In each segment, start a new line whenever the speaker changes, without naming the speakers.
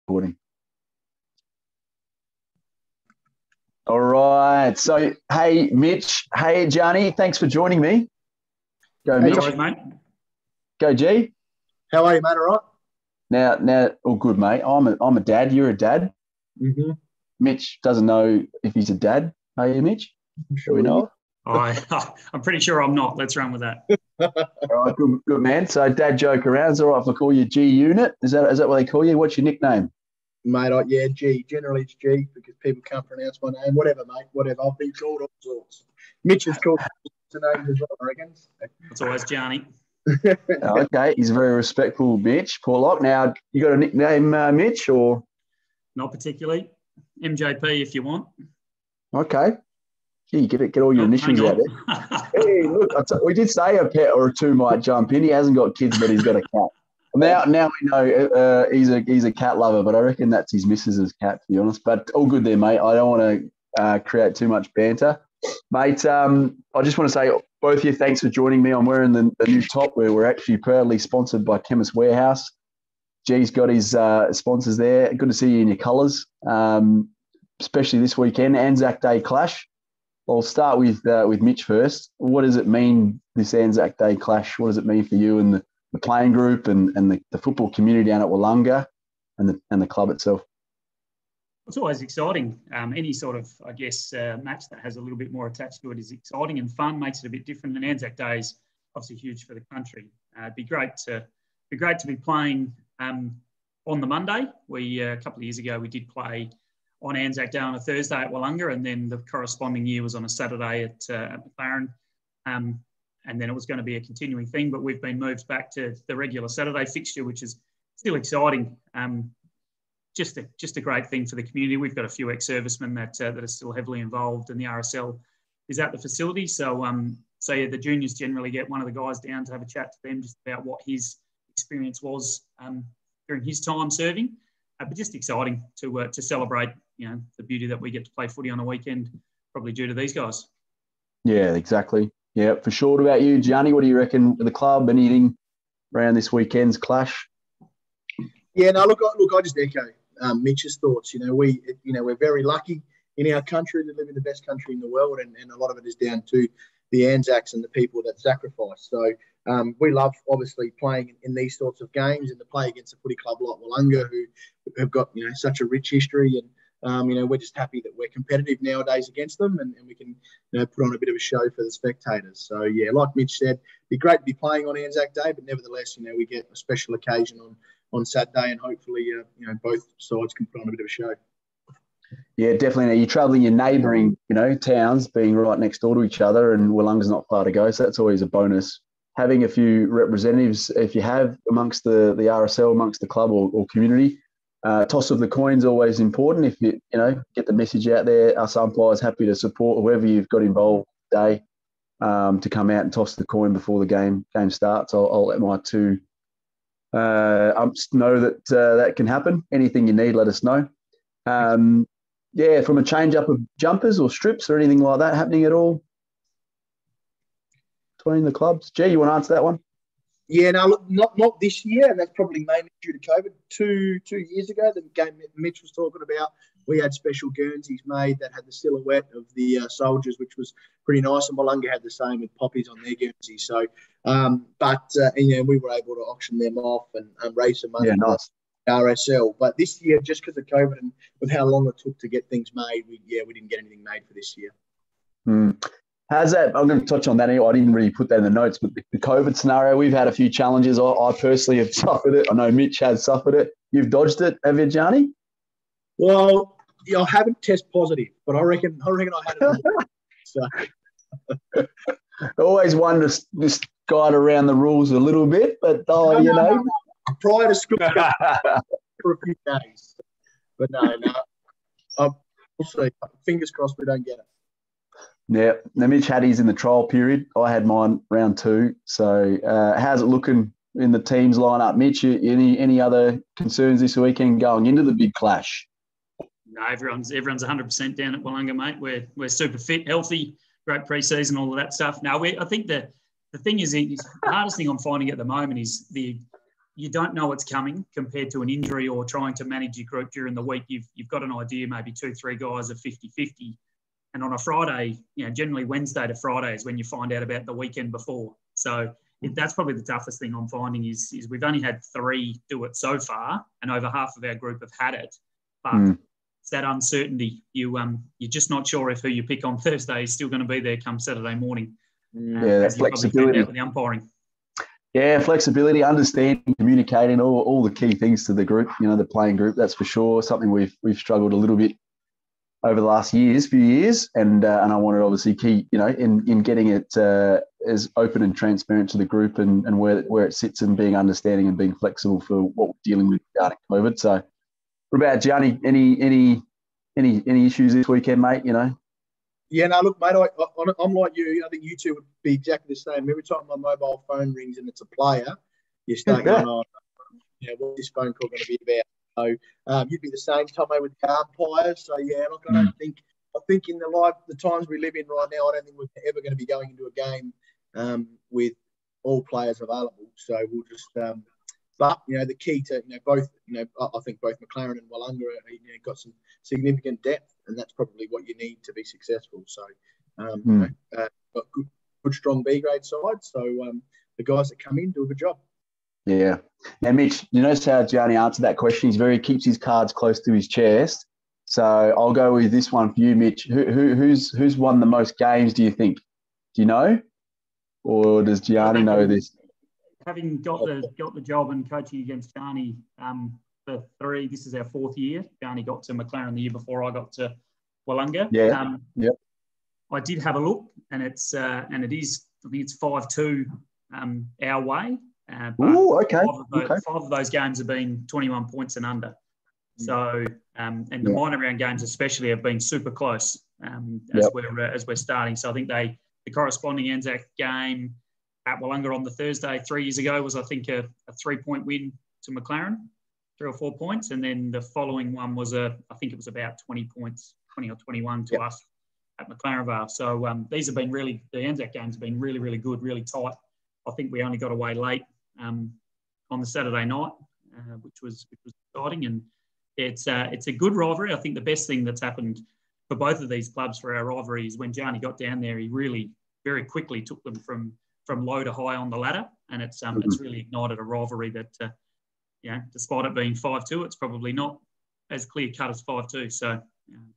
recording. All right. So, hey, Mitch. Hey, Johnny. Thanks for joining me. Go, Mitch.
Hey, mate.
Go, G.
How are you, mate? All right?
Now, all good, mate. I'm a dad. You're a dad.
Mm-hmm.
Mitch doesn't know if he's a dad. Are you, Mitch?
Sure
we know?
I'm pretty sure I'm not. Let's run with that.
All right, good man. So, dad joke around. It's all right if I call you G Unit. Is that what they call you? What's your nickname?
Mate, yeah, G. Generally, it's G because people can't pronounce my name. Whatever, mate. Whatever. I've been called all sorts. Mitch is called to names as well, I reckon.
It's always Johnny.
Okay, he's a very respectful Mitch. Porlock. Now, you got a nickname, Mitch, or?
Not particularly. MJP if you want.
Okay. Gee, get all your initials out there. Hey, look, we did say a pet or two might jump in. He hasn't got kids, but he's got a cat. Now we know he's a cat lover, but I reckon that's his missus's cat, to be honest. But all good there, mate. I don't want to create too much banter. Mate, I just want to say, both of you, thanks for joining me. I'm wearing the new top where we're actually proudly sponsored by Chemist Warehouse. G's got his sponsors there. Good to see you in your colours, especially this weekend, ANZAC Day clash. I'll start with Mitch first. What does it mean, this ANZAC Day clash? What does it mean for you and the playing group and the football community down at Willinga and the club itself?
It's always exciting. Any sort of, I guess, match that has a little bit more attached to it is exciting and fun, makes it a bit different. And ANZAC Day is obviously huge for the country. It'd be great to be playing on the Monday. A couple of years ago, we did play on ANZAC Day on a Thursday at Willinga, and then the corresponding year was on a Saturday at McLaren. And then it was going to be a continuing thing, but we've been moved back to the regular Saturday fixture, which is still exciting. Just a great thing for the community. We've got a few ex-servicemen that are still heavily involved, and the RSL is at the facility. So yeah, the juniors generally get one of the guys down to have a chat to them just about what his experience was during his time serving. But just exciting to celebrate, the beauty that we get to play footy on a weekend, probably due to these guys.
Yeah, exactly. Yeah, for sure. What about you, Gianni? What do you reckon with the club? Anything around this weekend's clash?
Yeah, no, look, I just echo Mitch's thoughts. We're very lucky in our country to live in the best country in the world, and a lot of it is down to the ANZACs and the people that sacrifice. So we love, obviously, playing in these sorts of games and to play against a footy club like Willinga, who have got such a rich history, and we're just happy that we're competitive nowadays against them, and we can put on a bit of a show for the spectators. So yeah, like Mitch said, it'd be great to be playing on ANZAC Day, but nevertheless, we get a special occasion on Saturday, and hopefully, both sides can put on a bit of a show.
Yeah, definitely. Now, you're travelling your neighbouring, towns, being right next door to each other, and Willinga's not far to go, so that's always a bonus. Having a few representatives, if you have, amongst the RSL, amongst the club or community, toss of the coin's always important. If you get the message out there, us umpires happy to support whoever you've got involved today to come out and toss the coin before the game starts. I'll let my two umps know that can happen. Anything you need, let us know. Yeah, from a change up of jumpers or strips or anything like that happening at all between the clubs? Gee, you want to answer that one?
Yeah, no, look, not this year, and that's probably mainly due to COVID. Two years ago, the game Mitch was talking about, we had special Guernseys made that had the silhouette of the soldiers, which was pretty nice, and Willinga had the same with poppies on their Guernsey. So, we were able to auction them off and raise some money.
Yeah, nice.
RSL, but this year, just because of COVID and with how long it took to get things made, we didn't get anything made for this year.
How's that? I'm going to touch on that anyway. I didn't really put that in the notes, but the COVID scenario, we've had a few challenges. I personally have suffered it. I know Mitch has suffered it. You've dodged it, have you, Gianni?
Well, I haven't tested positive, but I reckon I had it. So.
I always wonder this guide around the rules a little bit, but
no. Prior to school for a few days. But no. We'll see. Fingers crossed we don't get it.
Yeah. Now, Mitch had his in the trial period. I had mine round 2. So how's it looking in the teams lineup? Mitch, any other concerns this weekend going into the big clash?
No, everyone's 100% down at Willinga, mate. We're super fit, healthy, great pre-season, all of that stuff. Now, I think the thing is the hardest thing I'm finding at the moment is the you don't know what's coming compared to an injury or trying to manage your group during the week. You've got an idea, maybe 2-3 guys are 50-50. And on a Friday, generally Wednesday to Friday is when you find out about the weekend before. So that's probably the toughest thing I'm finding is we've only had 3 do it so far, and over half of our group have had it. But it's that uncertainty. You're just not sure if who you pick on Thursday is still going to be there come Saturday morning.
That flexibility.
With the umpiring.
Yeah, flexibility, understanding, communicating, all the key things to the group, the playing group, that's for sure. Something we've struggled a little bit over the last few years. And I wanted to obviously keep, in getting it as open and transparent to the group and where it sits and being understanding and being flexible for what we're dealing with regarding COVID. So what about Gianni? Any issues this weekend, mate,
Yeah, no, look, mate, I'm like you. I think you two would be exactly the same. Every time my mobile phone rings and it's a player, you start going, what's this phone call going to be about? So you'd be the same, Tomo, with the umpires. So, yeah, look, I think in the times we live in right now, I don't think we're ever going to be going into a game with all players available. So we'll just but, the key to, both, I think both McLaren and Willinga got some significant depth, and that's probably what you need to be successful. So, got good, strong B-grade side. So the guys that come in do a good job.
Yeah. Now, Mitch, you notice how Gianni answered that question? He keeps his cards close to his chest. So I'll go with this one for you, Mitch. Who's won the most games, do you think? Do you know? Or does Gianni know this?
Having got the job and coaching against Gianni for 3, this is our 4th year. Gianni got to McLaren the year before I got to Willinga.
Yeah.
I did have a look, and it is. I think it's 5-2 our way.
Ooh, okay.
5 of those games have been 21 points and under. So, the minor round games especially have been super close as we're starting. So I think the corresponding ANZAC game at Willinga on the Thursday 3 years ago was, I think, a 3-point win to McLaren, 3 or 4 points. And then the following one was I think it was about 20 points, 20 or 21 to us at McLaren Vale. So these have been the ANZAC games have been really, really good, really tight. I think we only got away late on the Saturday night, which was exciting. And it's a good rivalry. I think the best thing that's happened for both of these clubs for our rivalry is when Gianni got down there, he really very quickly took them from low to high on the ladder, and it's really ignited a rivalry that despite it being 5-2, it's probably not as clear cut as 5-2. So,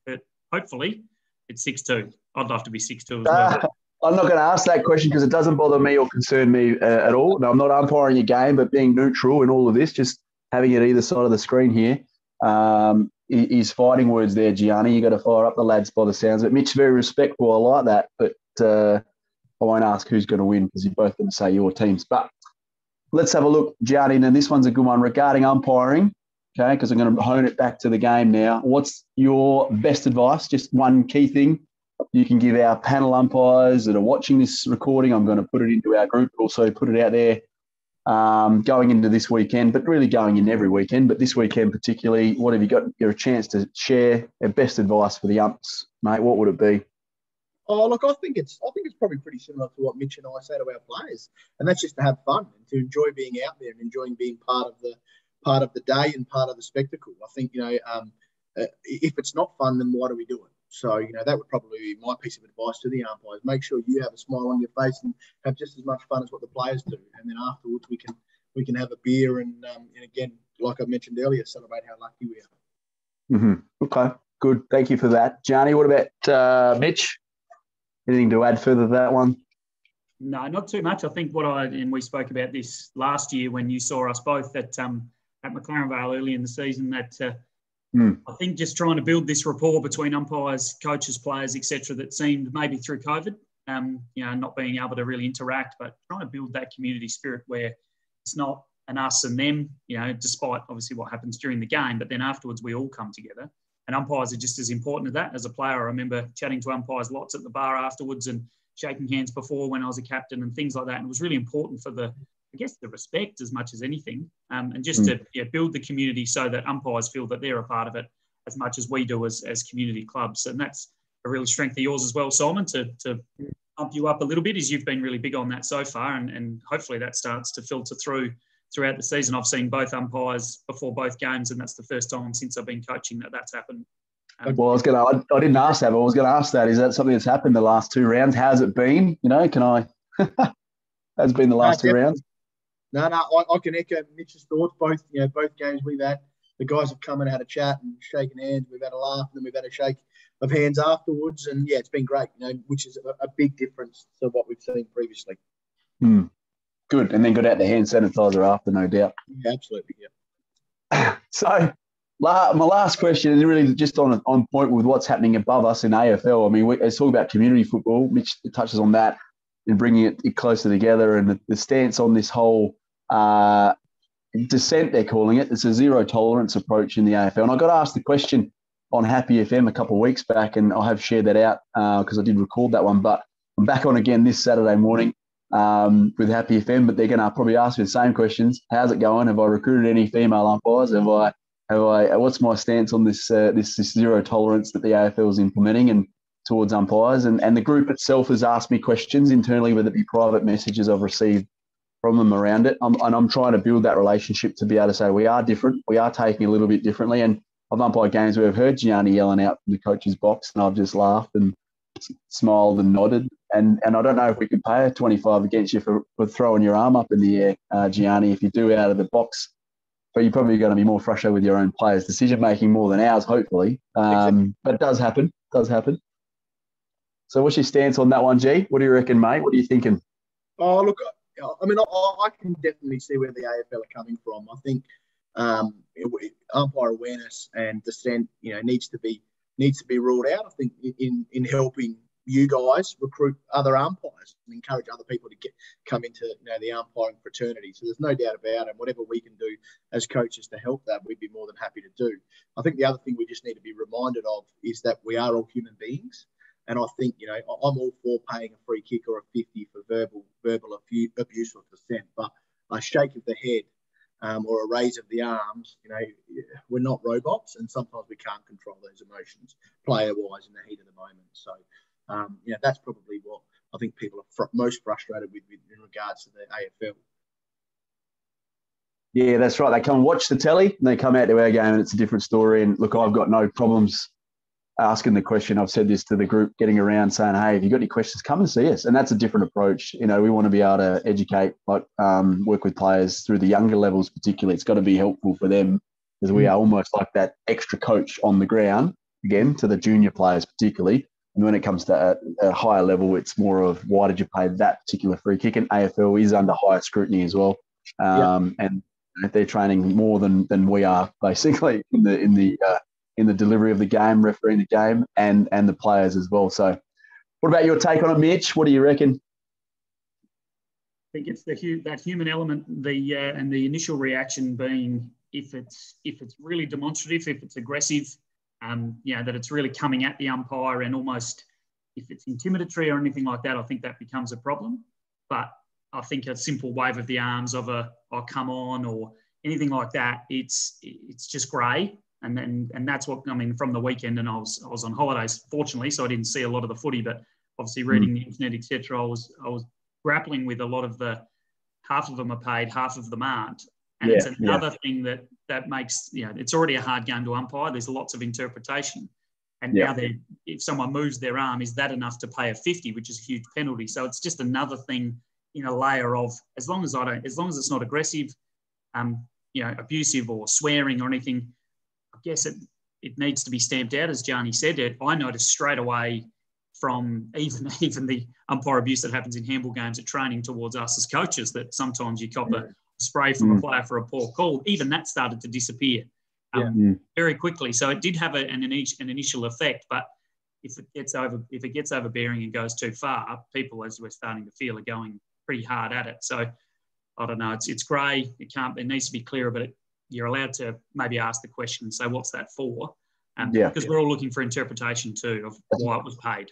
but hopefully it's 6-2. I'd love to be 6-2 as well.
I'm not going to ask that question because it doesn't bother me or concern me at all. No, I'm not umpiring your game, but being neutral in all of this, just having it either side of the screen here, is fighting words there, Gianni. You got to fire up the lads by the sounds of it. Mitch's very respectful. I like that, but I won't ask who's going to win because you're both going to say your teams. But let's have a look, Gianni, and this one's a good one regarding umpiring, okay, because I'm going to hone it back to the game now. What's your best advice? Just one key thing you can give our panel umpires that are watching this recording. I'm going to put it into our group, also put it out there going into this weekend, but really going in every weekend. But this weekend particularly, what have you got? You're a chance to share our best advice for the umps, mate. What would it be?
Oh, look, I think it's probably pretty similar to what Mitch and I say to our players, and that's just to have fun and to enjoy being out there and enjoying being part of the day and part of the spectacle. I think if it's not fun, then why do we do it? So that would probably be my piece of advice to the umpires. Make sure you have a smile on your face and have just as much fun as what the players do, and then afterwards we can have a beer and again, like I mentioned earlier, celebrate how lucky we are.
Mm-hmm. Okay, good. Thank you for that, Gianni. What about Mitch? Anything to add further to that one?
No, not too much. I think we spoke about this last year when you saw us both at McLaren Vale early in the season, that I think just trying to build this rapport between umpires, coaches, players, etc., that seemed maybe through COVID, not being able to really interact, but trying to build that community spirit where it's not an us and them, despite obviously what happens during the game, but then afterwards we all come together. And umpires are just as important to that. As a player, I remember chatting to umpires lots at the bar afterwards and shaking hands before when I was a captain and things like that. And it was really important for the respect as much as anything, and just to build the community so that umpires feel that they're a part of it as much as we do as community clubs. And that's a real strength of yours as well, Simon, to pump you up a little bit, as you've been really big on that so far. And hopefully that starts to filter through throughout the season. I've seen both umpires before both games, and that's the first time since I've been coaching that's happened.
Well, I didn't ask that, but I was going to ask that. Is that something that's happened the last 2 rounds? How's it been? How's been the last 2 rounds?
No, I can echo Mitch's thoughts. Both games we've had, the guys have come and had a chat and shaken hands. We've had a laugh, and then we've had a shake of hands afterwards. And yeah, it's been great, which is a big difference to what we've seen previously.
Good. And then got out the hand sanitizer after, no doubt.
Yeah, absolutely. Yeah.
So my last question is really just on point with what's happening above us in AFL. I mean, let's talk about community football. Mitch touches on that and bringing it closer together, and the stance on this whole dissent, they're calling it. It's a zero tolerance approach in the AFL. And I got asked the question on Happy FM a couple of weeks back, and I have shared that out because I did record that one. But I'm back on again this Saturday morning with Happy FM, but they're going to probably ask me the same questions. How's it going? Have I recruited any female umpires? What's my stance on this zero tolerance that the AFL is implementing and towards umpires? And the group itself has asked me questions internally, whether it be private messages I've received from them around it. I'm trying to build that relationship to be able to say we are different. We are taking a little bit differently. And I've umpired games where I've heard Gianni yelling out from the coach's box, and I've just laughed and smiled and nodded. And I don't know if we could pay a 25 against you for throwing your arm up in the air, Gianni, if you do out of the box. But you're probably going to be more frustrated with your own players' decision-making more than ours, hopefully. But it does happen. So what's your stance on that one, G? What do you reckon, mate? What are you thinking?
Oh, look, I mean, I can definitely see where the AFL are coming from. I think umpire awareness and dissent, needs to be ruled out. I think in helping you guys recruit other umpires and encourage other people to come into the umpiring fraternity. So there's no doubt about it. Whatever we can do as coaches to help that, we'd be more than happy to do. I think the other thing we just need to be reminded of is that we are all human beings. And I think, I'm all for paying a free kick or a 50 for verbal abuse or dissent, but a shake of the head or a raise of the arms, we're not robots, and sometimes we can't control those emotions player-wise in the heat of the moment. So, that's probably what I think people are most frustrated with in regards to the AFL.
Yeah, that's right. They come and watch the telly, and they come out to our game, and it's a different story. And look, I've got no problems asking the question. I've said this to the group, getting around saying, hey, if you've got any questions, come and see us. And that's a different approach. We want to be able to educate, work with players through the younger levels particularly. It's got to be helpful for them, because we are almost like that extra coach on the ground, again, to the junior players particularly. And when it comes to a higher level, it's more of why did you pay that particular free kick? And AFL is under higher scrutiny as well. And they're training more than we are, basically, in the delivery of the game, refereeing the game, and the players as well. So what about your take on it, Mitch? What do you reckon?
I think it's that human element, and the initial reaction being if it's really demonstrative, if it's aggressive, that it's really coming at the umpire, and almost if it's intimidatory or anything like that, I think that becomes a problem. But I think a simple wave of the arms of "oh, come on," or anything like that, it's just grey. And that's what, from the weekend, and I was on holidays, fortunately, so I didn't see a lot of the footy, but obviously reading the internet, etc., I was grappling with a lot of half of them are paid, half of them aren't. And it's another thing that makes, it's already a hard game to umpire. There's lots of interpretation. And now if someone moves their arm, is that enough to pay a 50, which is a huge penalty? So it's just another thing in a layer of, as long as it's not aggressive, abusive or swearing or anything, I guess it needs to be stamped out, as Gianni said. I noticed straight away from even the umpire abuse that happens in handball games at training towards us as coaches, that sometimes you cop a spray from a player for a poor call. Even that started to disappear very quickly. So it did have an initial effect, but if it gets overbearing and goes too far, people, as we're starting to feel, are going pretty hard at it. So I don't know. It's grey. It needs to be clearer, but you're allowed to maybe ask the question and say, what's that for? Because we're all looking for interpretation too of why it was paid.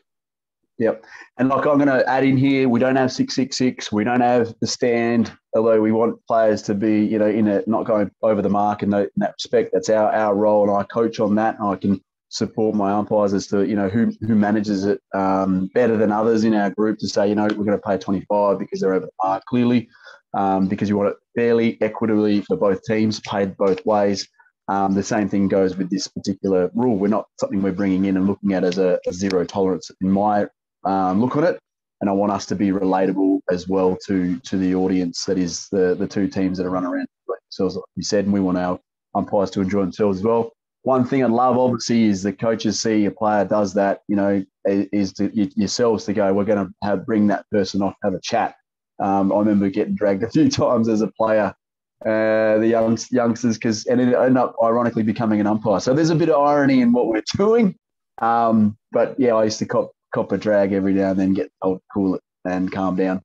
Yep. And I'm going to add in here, we don't have 666. We don't have the stand, although we want players to be, not going over the mark in that respect. That's our role, and I coach on that. And I can support my umpires as to, who manages it better than others in our group to say, we're going to pay 25 because they're over the mark. Clearly, because you want it fairly, equitably for both teams, paid both ways. The same thing goes with this particular rule. We're not something we're bringing in and looking at as a zero tolerance in my look on it. And I want us to be relatable as well to the audience that is the two teams that are running around themselves, like you said, and we want our umpires to enjoy themselves as well. One thing I'd love, obviously, is the coaches see a player does that, is yourselves to go, we're going to bring that person off, have a chat. I remember getting dragged a few times as a player, the youngsters, and it ended up ironically becoming an umpire. So there's a bit of irony in what we're doing. But yeah, I used to cop a drag every now and then, get told to cool it and calm down.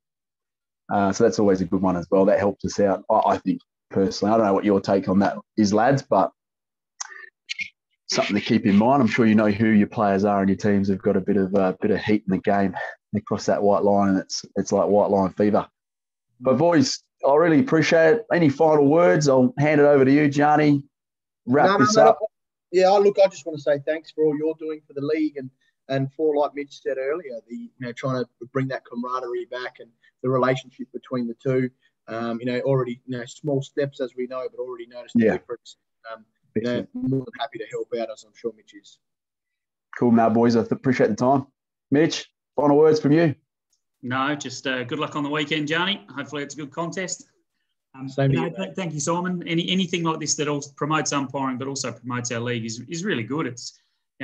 So that's always a good one as well. That helps us out, I think, personally. I don't know what your take on that is, lads, but something to keep in mind. I'm sure you know who your players are and your teams have got a bit of heat in the game. They cross that white line, and it's like white line fever. But boys, I really appreciate it. Any final words? I'll hand it over to you, Gianni. Wrap this up.
Yeah, look, I just want to say thanks for all you're doing for the league and for, like Mitch said earlier, trying to bring that camaraderie back and the relationship between the two. Already, small steps as we know, but already noticed the difference. More than happy to help out, as I'm sure Mitch is.
Cool,
now, boys. I appreciate the time. Mitch, final words from you.
No, just good luck on the weekend, Gianni. Hopefully it's a good contest. Thank you, Simon. Anything like this that also promotes umpiring but also promotes our league is really good. It's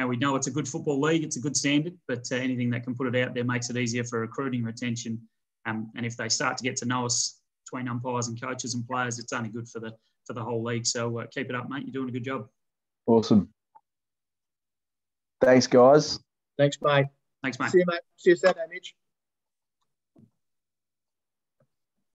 we know it's a good football league. It's a good standard, but anything that can put it out there makes it easier for recruiting, retention. And if they start to get to know us between umpires and coaches and players, it's only good for the whole league. So keep it up, mate. You're doing a good job.
Awesome. Thanks, guys.
Thanks, mate.
Thanks, mate.
See you, mate. See you Saturday, Mitch.